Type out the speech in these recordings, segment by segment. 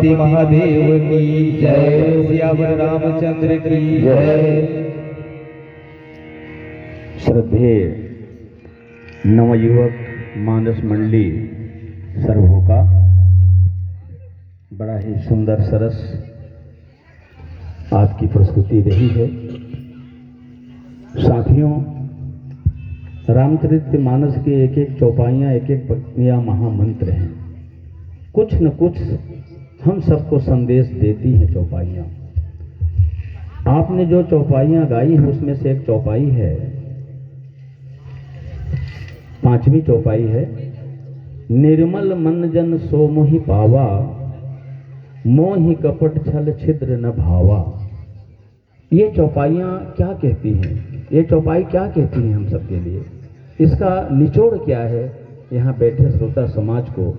पार्वती महादेव की जय, सियावर रामचंद्र की जय। श्रद्धेय नवयुवक मानस मंडली सर्वों का बड़ा ही सुंदर सरस आपकी प्रस्तुति रही है। साथियों, रामचरितमानस के एक एक चौपाइयाँ, एक एक पंक्तियाँ महामंत्र हैं। कुछ न कुछ हम सबको संदेश देती हैं चौपाइयाँ। आपने जो चौपाइयाँ गाई है उसमें से एक चौपाई है, 5वीं चौपाई है, निर्मल मन जन सो मोहि पावा, मोहि कपट छल छिद्र न भावा। ये चौपाइयाँ क्या कहती हैं? ये चौपाई क्या कहती हैं हम सबके लिए? इसका निचोड़ क्या है? यहाँ बैठे श्रोता समाज को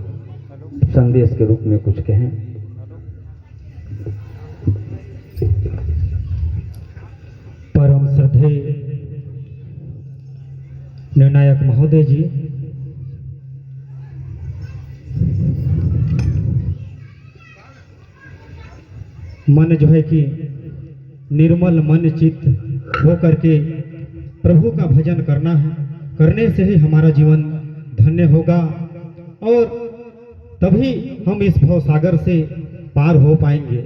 संदेश के रूप में कुछ कहें। परम श्रद्धेय निर्णायक महोदय जी, मन जो है कि निर्मल मन चित्त हो करके प्रभु का भजन करना है। करने से ही हमारा जीवन धन्य होगा और तभी हम इस भवसागर से पार हो पाएंगे।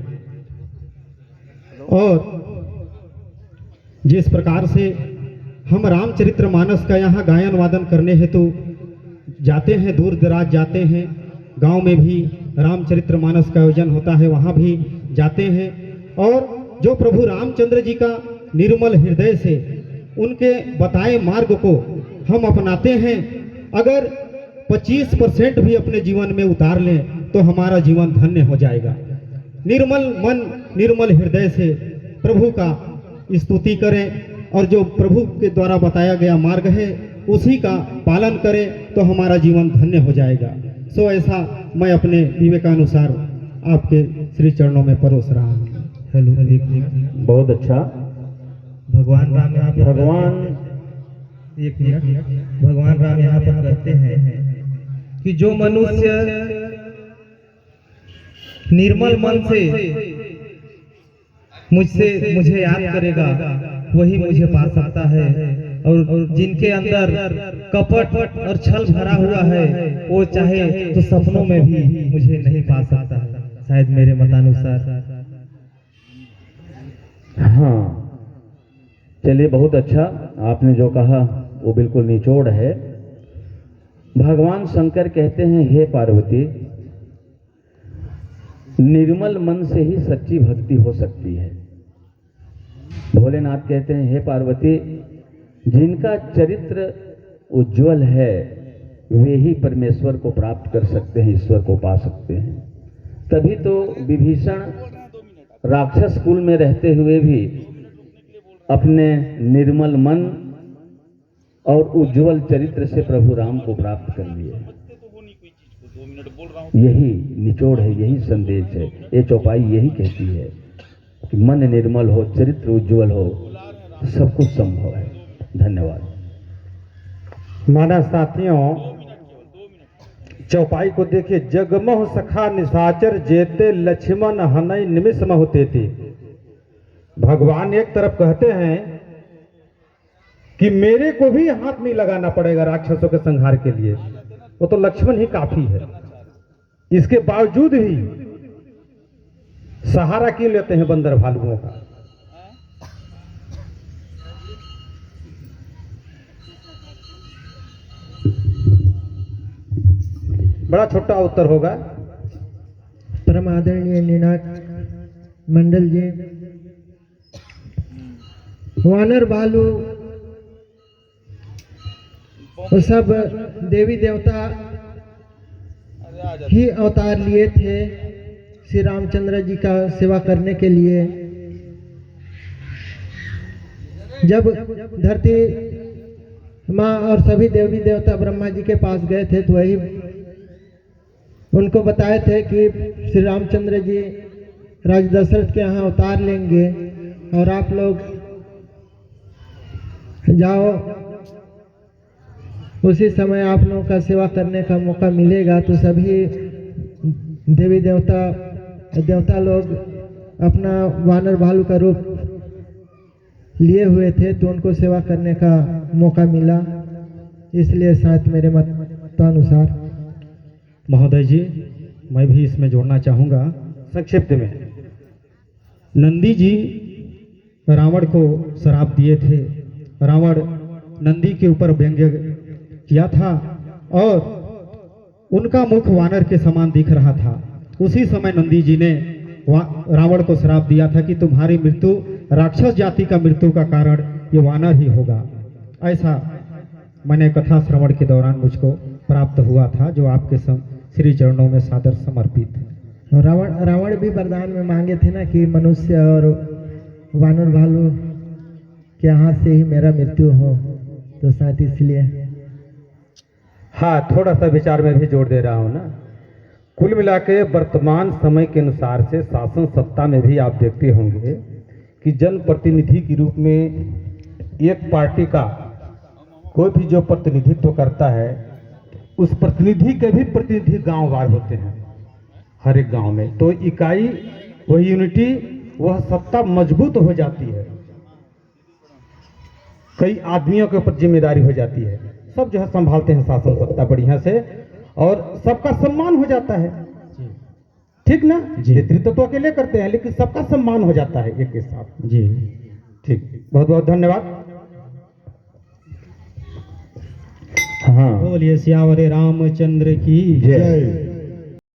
और जिस प्रकार से हम रामचरितमानस का यहाँ गायन वादन करने हेतु जाते हैं, दूर दराज जाते हैं, गांव में भी रामचरितमानस का आयोजन होता है, वहाँ भी जाते हैं। और जो प्रभु रामचंद्र जी का निर्मल हृदय से उनके बताए मार्ग को हम अपनाते हैं, अगर 25% भी अपने जीवन में उतार लें तो हमारा जीवन धन्य हो जाएगा। निर्मल मन निर्मल हृदय से प्रभु का स्तुति करें और जो प्रभु के द्वारा बताया गया मार्ग है उसी का पालन करें तो हमारा जीवन धन्य हो जाएगा। सो ऐसा मैं अपने विवेकानुसार आपके श्री चरणों में परोस रहा हूँ। हेलो, बहुत अच्छा। भगवान राम यहाँ पर भगवान राम यहाँ पर कहते हैं कि जो मनुष्य निर्मल मन से मुझे याद करेगा वही मुझे पा सकता है, और जिनके अंदर कपट और छल भरा हुआ है वो चाहे तो सपनों में भी मुझे नहीं पा सकता है, शायद मेरे मतानुसार। हाँ, चलिए, बहुत अच्छा। आपने जो कहा वो बिल्कुल निचोड़ है। भगवान शंकर कहते हैं, हे पार्वती, निर्मल मन से ही सच्ची भक्ति हो सकती है। भोलेनाथ कहते हैं, हे पार्वती, जिनका चरित्र उज्जवल है वे ही परमेश्वर को प्राप्त कर सकते हैं, ईश्वर को पा सकते हैं। तभी तो विभीषण राक्षस कुल में रहते हुए भी अपने निर्मल मन और उज्जवल चरित्र से प्रभु राम को प्राप्त कर लिए। यही निचोड़ है, यही संदेश है। ये चौपाई यही कहती है कि मन निर्मल हो, चरित्र उज्जवल हो, सब कुछ संभव है। धन्यवाद। माना साथियों, चौपाई को देखिए। जगमोह सखा निशाचर जेते लक्ष्मण हनई निमिष होते थे। भगवान एक तरफ कहते हैं कि मेरे को भी हाथ नहीं लगाना पड़ेगा राक्षसों के संहार के लिए, वो तो लक्ष्मण ही काफी है। इसके बावजूद भी सहारा क्यों लेते हैं बंदर भालुओं का? बड़ा छोटा उत्तर होगा। परम आदरणीय निर्णायक मंडल जी, वानर भालू वो सब देवी देवता ही अवतार लिए थे श्री रामचंद्र जी का सेवा करने के लिए। जब धरती माँ और सभी देवी देवता ब्रह्मा जी के पास गए थे तो वही उनको बताए थे कि श्री रामचंद्र जी राज दशरथ के यहाँ अवतार लेंगे और आप लोग जाओ, उसी समय आप लोगों का सेवा करने का मौका मिलेगा। तो सभी देवी देवता देवता लोग अपना वानर भालू का रूप लिए हुए थे, तो उनको सेवा करने का मौका मिला, इसलिए शायद मेरे मतानुसार। महोदय जी, मैं भी इसमें जोड़ना चाहूँगा संक्षिप्त में। नंदी जी रावण को श्राप दिए थे। रावण नंदी के ऊपर व्यंग्य किया था और उनका मुख वानर के समान दिख रहा था। उसी समय नंदी जी ने रावण को श्राप दिया था कि तुम्हारी मृत्यु राक्षस जाति का मृत्यु का कारण ये वानर ही होगा। ऐसा मैंने कथा श्रवण के दौरान मुझको प्राप्त हुआ था, जो आपके श्री चरणों में सादर समर्पित है। रावण भी वरदान में मांगे थे ना कि मनुष्य और वानर भालू के हाथ से ही मेरा मृत्यु हो, तो शायद इसलिए। हाँ, थोड़ा सा विचार में भी जोड़ दे रहा हूँ ना। कुल मिला के वर्तमान समय के अनुसार से शासन सत्ता में भी आप देखते होंगे कि जनप्रतिनिधि के रूप में एक पार्टी का कोई भी जो प्रतिनिधित्व करता है, उस प्रतिनिधि के भी प्रतिनिधि गांववार होते हैं हर एक गांव में। तो इकाई, वह यूनिटी, वह सत्ता मजबूत हो जाती है, कई आदमियों के ऊपर जिम्मेदारी हो जाती है, सब जो है संभालते हैं शासन सत्ता बढ़िया से, और सबका सम्मान हो जाता है। ठीक ना? नेतृत्व तो अकेले करते हैं, लेकिन सबका सम्मान हो जाता है एक के साथ। जी ठीक, बहुत बहुत धन्यवाद। हाँ, बोलिए सियावर रामचंद्र की जय।